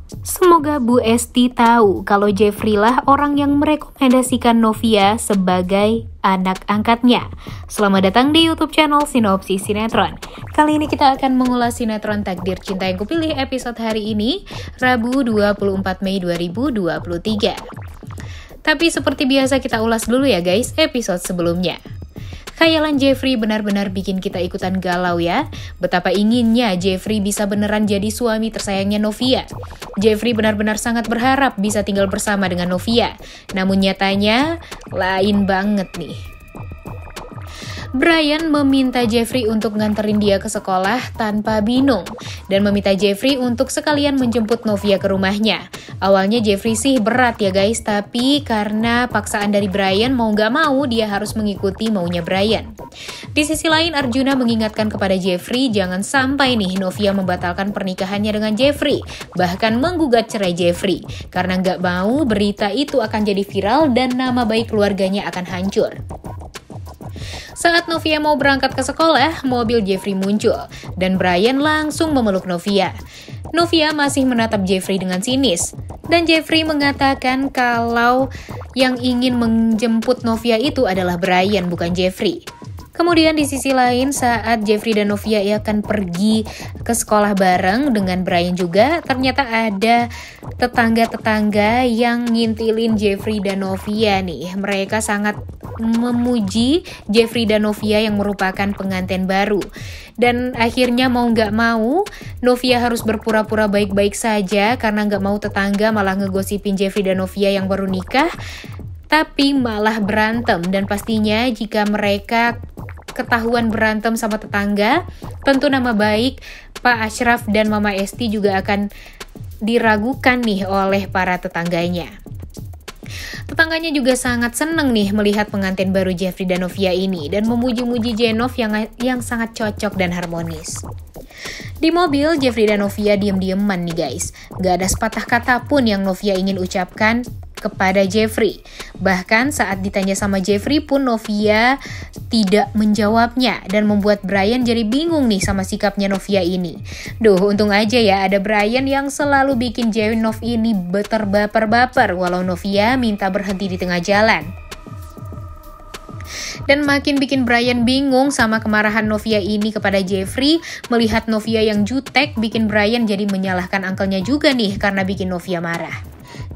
Semoga Bu Esti tahu kalau Jeffrey lah orang yang merekomendasikan Novia sebagai anak angkatnya. Selamat datang di YouTube channel Sinopsis Sinetron. Kali ini kita akan mengulas sinetron Takdir Cinta Yang Kupilih episode hari ini, Rabu 24 Mei 2023. Tapi seperti biasa kita ulas dulu ya guys episode sebelumnya. Khayalan Jeffrey benar-benar bikin kita ikutan galau ya. Betapa inginnya Jeffrey bisa beneran jadi suami tersayangnya Novia. Jeffrey benar-benar sangat berharap bisa tinggal bersama dengan Novia. Namun nyatanya lain banget nih. Brian meminta Jeffrey untuk nganterin dia ke sekolah tanpa bingung dan meminta Jeffrey untuk sekalian menjemput Novia ke rumahnya. Awalnya Jeffrey sih berat ya guys, tapi karena paksaan dari Brian mau gak mau dia harus mengikuti maunya Brian. Di sisi lain Arjuna mengingatkan kepada Jeffrey jangan sampai nih Novia membatalkan pernikahannya dengan Jeffrey, bahkan menggugat cerai Jeffrey karena gak mau berita itu akan jadi viral dan nama baik keluarganya akan hancur. Saat Novia mau berangkat ke sekolah, mobil Jeffrey muncul, dan Brian langsung memeluk Novia. Novia masih menatap Jeffrey dengan sinis, dan Jeffrey mengatakan kalau yang ingin menjemput Novia itu adalah Brian, bukan Jeffrey. Kemudian di sisi lain saat Jeffrey dan Novia akan pergi ke sekolah bareng dengan Brian juga, ternyata ada tetangga-tetangga yang ngintilin Jeffrey dan Novia nih. Mereka sangat memuji Jeffrey dan Novia yang merupakan pengantin baru. Dan akhirnya mau gak mau, Novia harus berpura-pura baik-baik saja karena gak mau tetangga malah ngegosipin Jeffrey dan Novia yang baru nikah, tapi malah berantem. Dan pastinya jika mereka ketahuan berantem sama tetangga, tentu nama baik Pak Ashraf dan Mama Esti juga akan diragukan nih oleh para tetangganya. Tetangganya juga sangat seneng nih melihat pengantin baru Jeffrey dan Novia ini dan memuji-muji Jenov yang sangat cocok dan harmonis. Di mobil, Jeffrey dan Novia diam-diaman nih guys. Gak ada sepatah kata pun yang Novia ingin ucapkan kepada Jeffrey. Bahkan saat ditanya sama Jeffrey pun Novia tidak menjawabnya dan membuat Brian jadi bingung nih sama sikapnya Novia ini. Duh, untung aja ya ada Brian yang selalu bikin Jenov ini berbaper-baper walau Novia minta berhenti di tengah jalan. Dan makin bikin Brian bingung sama kemarahan Novia ini kepada Jeffrey, melihat Novia yang jutek bikin Brian jadi menyalahkan uncle-nya juga nih karena bikin Novia marah.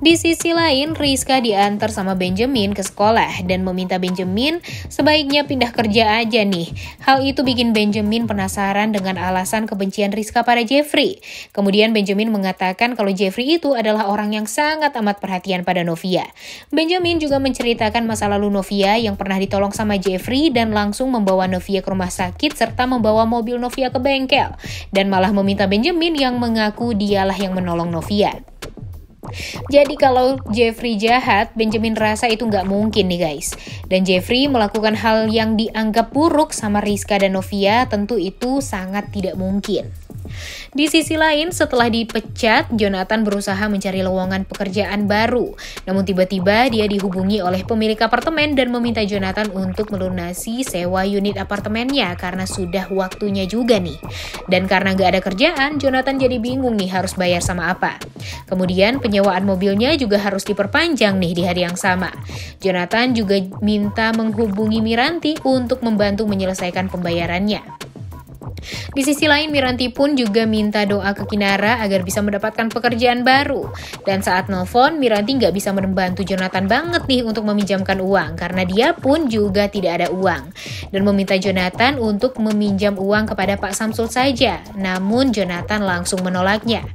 Di sisi lain, Rizka diantar sama Benjamin ke sekolah dan meminta Benjamin sebaiknya pindah kerja aja nih. Hal itu bikin Benjamin penasaran dengan alasan kebencian Rizka pada Jeffrey. Kemudian Benjamin mengatakan kalau Jeffrey itu adalah orang yang sangat amat perhatian pada Novia. Benjamin juga menceritakan masa lalu Novia yang pernah ditolong sama Jeffrey dan langsung membawa Novia ke rumah sakit serta membawa mobil Novia ke bengkel. Dan malah meminta Benjamin yang mengaku dialah yang menolong Novia. Jadi kalau Jeffrey jahat, Benjamin rasa itu nggak mungkin nih guys. Dan Jeffrey melakukan hal yang dianggap buruk sama Rizka dan Novia, tentu itu sangat tidak mungkin. Di sisi lain, setelah dipecat, Jonathan berusaha mencari lowongan pekerjaan baru. Namun tiba-tiba dia dihubungi oleh pemilik apartemen dan meminta Jonathan untuk melunasi sewa unit apartemennya karena sudah waktunya juga nih. Dan karena gak ada kerjaan, Jonathan jadi bingung nih harus bayar sama apa. Kemudian penyewaan mobilnya juga harus diperpanjang nih di hari yang sama. Jonathan juga minta menghubungi Miranti untuk membantu menyelesaikan pembayarannya. Di sisi lain, Miranti pun juga minta doa ke Kinara agar bisa mendapatkan pekerjaan baru. Dan saat nelfon, Miranti nggak bisa membantu Jonathan banget nih untuk meminjamkan uang karena dia pun juga tidak ada uang. Dan meminta Jonathan untuk meminjam uang kepada Pak Samsul saja. Namun Jonathan langsung menolaknya.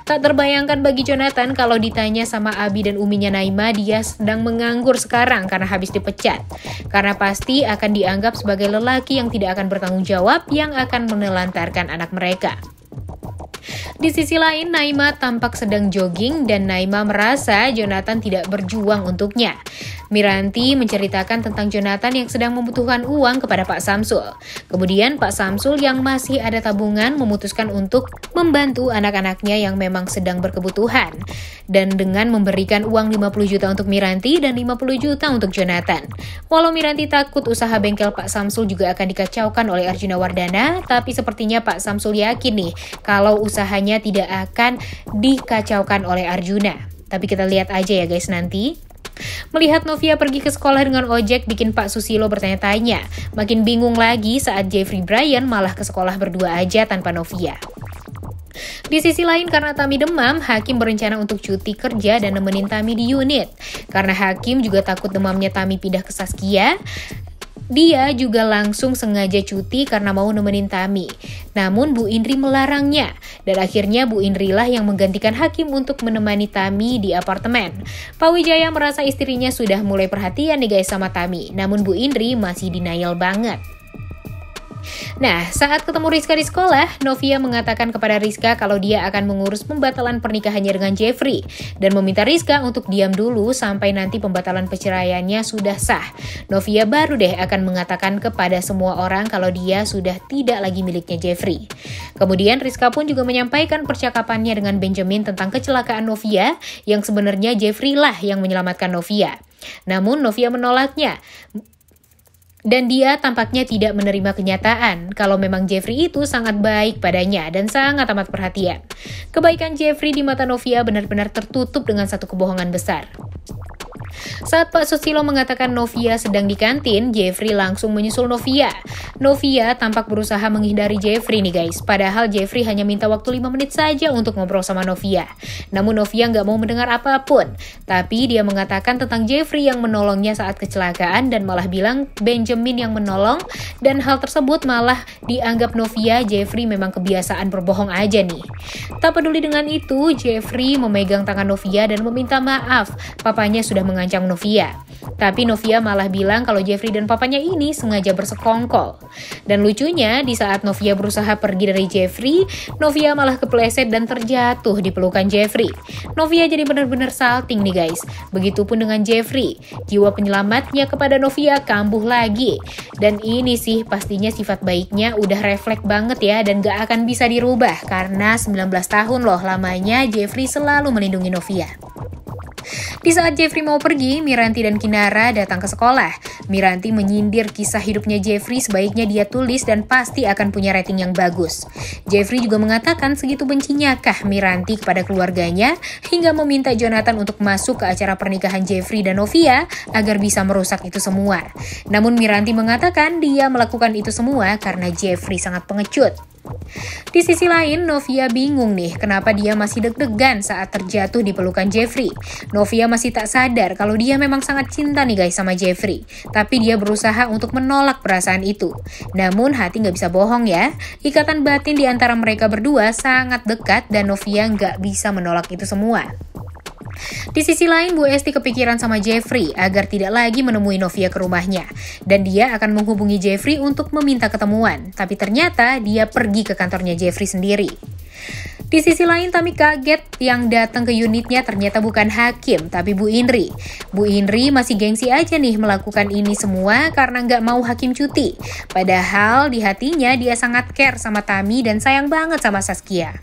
Tak terbayangkan bagi Jonathan kalau ditanya sama Abi dan uminya Naima, dia sedang menganggur sekarang karena habis dipecat. Karena pasti akan dianggap sebagai lelaki yang tidak akan bertanggung jawab yang akan menelantarkan anak mereka. Di sisi lain, Naima tampak sedang jogging dan Naima merasa Jonathan tidak berjuang untuknya. Miranti menceritakan tentang Jonathan yang sedang membutuhkan uang kepada Pak Samsul. Kemudian Pak Samsul yang masih ada tabungan memutuskan untuk membantu anak-anaknya yang memang sedang berkebutuhan. Dan dengan memberikan uang 50 juta untuk Miranti dan 50 juta untuk Jonathan. Walau Miranti takut usaha bengkel Pak Samsul juga akan dikacaukan oleh Arjuna Wardana, tapi sepertinya Pak Samsul yakin nih kalau usahanya tidak akan dikacaukan oleh Arjuna. Tapi kita lihat aja ya guys nanti. Melihat Novia pergi ke sekolah dengan ojek bikin Pak Susilo bertanya-tanya. Makin bingung lagi saat Jeffrey Bryan malah ke sekolah berdua aja tanpa Novia. Di sisi lain karena Tami demam, Hakim berencana untuk cuti kerja dan nemenin Tami di unit. Karena Hakim juga takut demamnya Tami pindah ke Saskia, dia juga langsung sengaja cuti karena mau nemenin Tami. Namun Bu Indri melarangnya. Dan akhirnya Bu Indri lah yang menggantikan Hakim untuk menemani Tami di apartemen. Pak Wijaya merasa istrinya sudah mulai perhatian nih guys sama Tami. Namun Bu Indri masih denial banget. Nah, saat ketemu Rizka di sekolah, Novia mengatakan kepada Rizka kalau dia akan mengurus pembatalan pernikahannya dengan Jeffrey dan meminta Rizka untuk diam dulu sampai nanti pembatalan perceraiannya sudah sah. Novia baru deh akan mengatakan kepada semua orang kalau dia sudah tidak lagi miliknya Jeffrey. Kemudian Rizka pun juga menyampaikan percakapannya dengan Benjamin tentang kecelakaan Novia yang sebenarnya Jeffrey lah yang menyelamatkan Novia. Namun Novia menolaknya. Dan dia tampaknya tidak menerima kenyataan kalau memang Jeffrey itu sangat baik padanya dan sangat amat perhatian. Kebaikan Jeffrey di mata Novia benar-benar tertutup dengan satu kebohongan besar. Saat Pak Susilo mengatakan Novia sedang di kantin, Jeffrey langsung menyusul Novia. Novia tampak berusaha menghindari Jeffrey nih guys, padahal Jeffrey hanya minta waktu 5 menit saja untuk ngobrol sama Novia. Namun Novia nggak mau mendengar apapun, tapi dia mengatakan tentang Jeffrey yang menolongnya saat kecelakaan dan malah bilang Benjamin yang menolong, dan hal tersebut malah dianggap Novia Jeffrey memang kebiasaan berbohong aja nih. Tak peduli dengan itu, Jeffrey memegang tangan Novia dan meminta maaf, papanya sudah mengancam Novia. Tapi Novia malah bilang kalau Jeffrey dan papanya ini sengaja bersekongkol. Dan lucunya, di saat Novia berusaha pergi dari Jeffrey, Novia malah kepleset dan terjatuh di pelukan Jeffrey. Novia jadi benar-benar salting nih guys. Begitupun dengan Jeffrey. Jiwa penyelamatnya kepada Novia kambuh lagi. Dan ini sih pastinya sifat baiknya udah refleks banget ya dan gak akan bisa dirubah. Karena 19 tahun loh lamanya Jeffrey selalu melindungi Novia. Di saat Jeffrey mau pergi, Miranti dan Kinara datang ke sekolah. Miranti menyindir kisah hidupnya Jeffrey sebaiknya dia tulis dan pasti akan punya rating yang bagus. Jeffrey juga mengatakan segitu bencinyakah Miranti kepada keluarganya hingga meminta Jonathan untuk masuk ke acara pernikahan Jeffrey dan Novia agar bisa merusak itu semua. Namun Miranti mengatakan dia melakukan itu semua karena Jeffrey sangat pengecut. Di sisi lain, Novia bingung nih kenapa dia masih deg-degan saat terjatuh di pelukan Jeffrey. Novia masih tak sadar kalau dia memang sangat cinta nih guys sama Jeffrey. Tapi dia berusaha untuk menolak perasaan itu. Namun hati gak bisa bohong ya. Ikatan batin di antara mereka berdua sangat dekat dan Novia gak bisa menolak itu semua. Di sisi lain, Bu Esti kepikiran sama Jeffrey agar tidak lagi menemui Novia ke rumahnya. Dan dia akan menghubungi Jeffrey untuk meminta ketemuan. Tapi ternyata dia pergi ke kantornya Jeffrey sendiri. Di sisi lain, Tami kaget yang datang ke unitnya ternyata bukan Hakim, tapi Bu Indri. Bu Indri masih gengsi aja nih melakukan ini semua karena nggak mau Hakim cuti. Padahal di hatinya dia sangat care sama Tami dan sayang banget sama Saskia.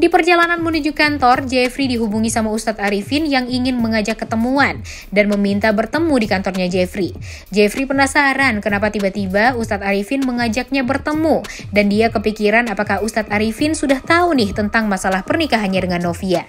Di perjalanan menuju kantor, Jeffrey dihubungi sama Ustadz Arifin yang ingin mengajak ketemuan dan meminta bertemu di kantornya Jeffrey. Jeffrey penasaran kenapa tiba-tiba Ustadz Arifin mengajaknya bertemu dan dia kepikiran apakah Ustadz Arifin sudah tahu nih tentang masalah pernikahannya dengan Novia.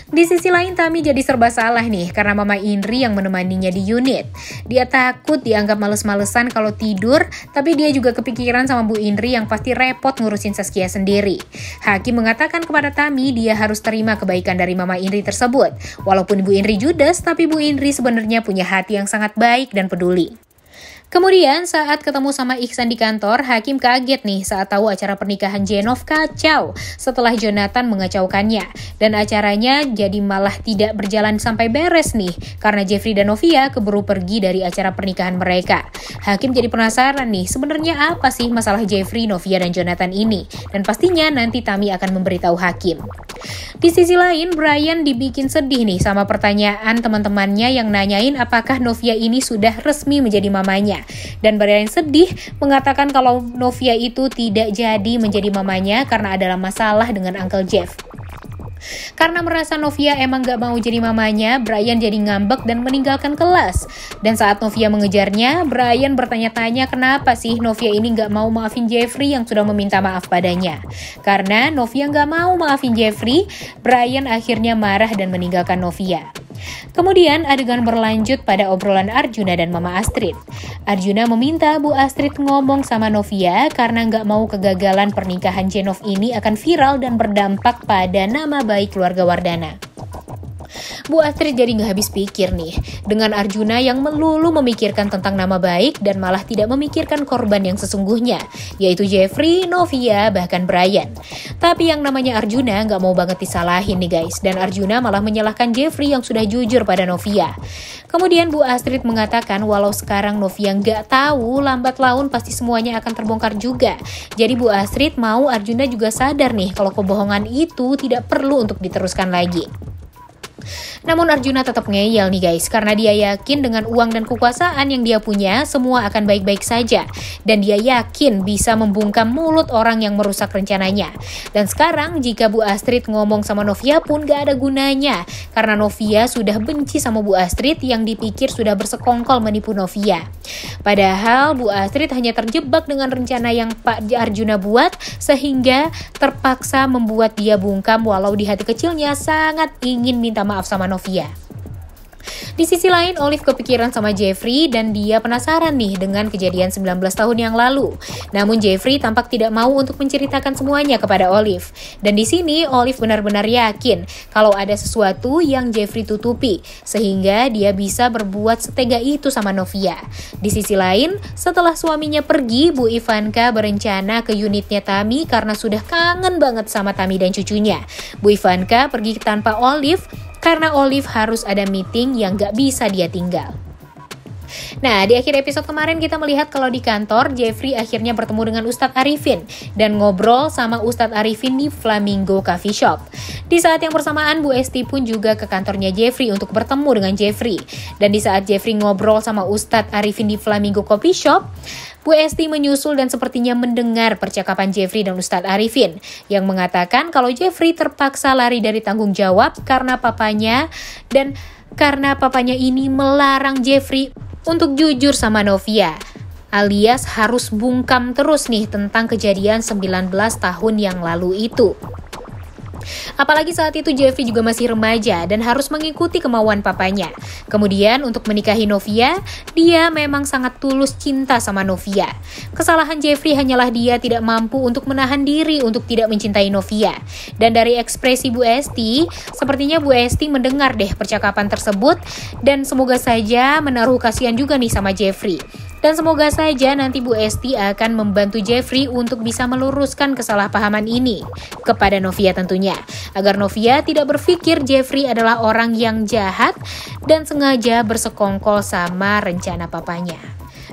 Di sisi lain, Tami jadi serba salah nih karena Mama Indri yang menemaninya di unit. Dia takut dianggap males-malesan kalau tidur, tapi dia juga kepikiran sama Bu Indri yang pasti repot ngurusin Saskia sendiri. Hakim mengatakan kepada Tami dia harus terima kebaikan dari Mama Indri tersebut. Walaupun Bu Indri judes, tapi Bu Indri sebenarnya punya hati yang sangat baik dan peduli. Kemudian saat ketemu sama Iksan di kantor, Hakim kaget nih saat tahu acara pernikahan Jenov kacau setelah Jonathan mengacaukannya. Dan acaranya jadi malah tidak berjalan sampai beres nih karena Jeffrey dan Novia keburu pergi dari acara pernikahan mereka. Hakim jadi penasaran nih sebenarnya apa sih masalah Jeffrey, Novia, dan Jonathan ini. Dan pastinya nanti Tami akan memberitahu Hakim. Di sisi lain, Bryan dibikin sedih nih sama pertanyaan teman-temannya yang nanyain apakah Novia ini sudah resmi menjadi mamanya. Dan Bryan sedih mengatakan kalau Novia itu tidak jadi menjadi mamanya karena adalah masalah dengan Uncle Jeff. Karena merasa Novia emang gak mau jadi mamanya, Brian jadi ngambek dan meninggalkan kelas. Dan saat Novia mengejarnya, Brian bertanya-tanya kenapa sih Novia ini gak mau maafin Jeffrey yang sudah meminta maaf padanya. Karena Novia gak mau maafin Jeffrey, Brian akhirnya marah dan meninggalkan Novia. Kemudian adegan berlanjut pada obrolan Arjuna dan Mama Astrid. Arjuna meminta Bu Astrid ngomong sama Novia karena nggak mau kegagalan pernikahan Jenov ini akan viral dan berdampak pada nama baik keluarga Wardana. Bu Astrid jadi nggak habis pikir nih, dengan Arjuna yang melulu memikirkan tentang nama baik dan malah tidak memikirkan korban yang sesungguhnya, yaitu Jeffrey, Novia, bahkan Brian. Tapi yang namanya Arjuna nggak mau banget disalahin nih guys, dan Arjuna malah menyalahkan Jeffrey yang sudah jujur pada Novia. Kemudian Bu Astrid mengatakan walau sekarang Novia nggak tahu, lambat laun pasti semuanya akan terbongkar juga. Jadi Bu Astrid mau Arjuna juga sadar nih kalau kebohongan itu tidak perlu untuk diteruskan lagi. Namun Arjuna tetap ngeyel nih guys, karena dia yakin dengan uang dan kekuasaan yang dia punya, semua akan baik-baik saja. Dan dia yakin bisa membungkam mulut orang yang merusak rencananya. Dan sekarang jika Bu Astrid ngomong sama Novia pun gak ada gunanya, karena Novia sudah benci sama Bu Astrid yang dipikir sudah bersekongkol menipu Novia. Padahal Bu Astrid hanya terjebak dengan rencana yang Pak Arjuna buat, sehingga terpaksa membuat dia bungkam walau di hati kecilnya sangat ingin minta maaf sama Novia. Di sisi lain, Olive kepikiran sama Jeffrey dan dia penasaran nih dengan kejadian 19 tahun yang lalu. Namun Jeffrey tampak tidak mau untuk menceritakan semuanya kepada Olive. Dan di sini Olive benar-benar yakin kalau ada sesuatu yang Jeffrey tutupi, sehingga dia bisa berbuat setega itu sama Novia. Di sisi lain, setelah suaminya pergi, Bu Ivanka berencana ke unitnya Tami karena sudah kangen banget sama Tami dan cucunya. Bu Ivanka pergi tanpa Olive karena Olive harus ada meeting yang gak bisa dia tinggal. Nah, di akhir episode kemarin kita melihat kalau di kantor, Jeffrey akhirnya bertemu dengan Ustadz Arifin dan ngobrol sama Ustadz Arifin di Flamingo Coffee Shop. Di saat yang bersamaan, Bu Esti pun juga ke kantornya Jeffrey untuk bertemu dengan Jeffrey. Dan di saat Jeffrey ngobrol sama Ustadz Arifin di Flamingo Coffee Shop, Bu Esti menyusul dan sepertinya mendengar percakapan Jeffrey dan Ustadz Arifin yang mengatakan kalau Jeffrey terpaksa lari dari tanggung jawab karena papanya ini melarang Jeffrey untuk jujur sama Novia, alias harus bungkam terus nih tentang kejadian 19 tahun yang lalu itu. Apalagi saat itu Jeffrey juga masih remaja dan harus mengikuti kemauan papanya. Kemudian untuk menikahi Novia, dia memang sangat tulus cinta sama Novia. Kesalahan Jeffrey hanyalah dia tidak mampu untuk menahan diri untuk tidak mencintai Novia. Dan dari ekspresi Bu Esti, sepertinya Bu Esti mendengar deh percakapan tersebut dan semoga saja menaruh kasihan juga nih sama Jeffrey. Dan semoga saja nanti Bu Esti akan membantu Jeffrey untuk bisa meluruskan kesalahpahaman ini kepada Novia tentunya. Agar Novia tidak berpikir Jeffrey adalah orang yang jahat dan sengaja bersekongkol sama rencana papanya.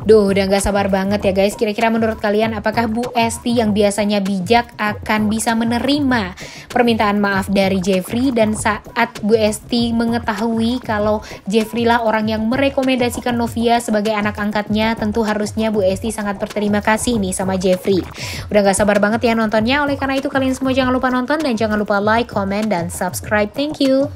Duh, udah gak sabar banget ya guys. Kira-kira menurut kalian apakah Bu Esti yang biasanya bijak akan bisa menerima permintaan maaf dari Jeffrey? Dan saat Bu Esti mengetahui kalau Jeffrey lah orang yang merekomendasikan Novia sebagai anak angkatnya, tentu harusnya Bu Esti sangat berterima kasih nih sama Jeffrey. Udah gak sabar banget ya nontonnya. Oleh karena itu kalian semua jangan lupa nonton dan jangan lupa like, comment, dan subscribe. Thank you.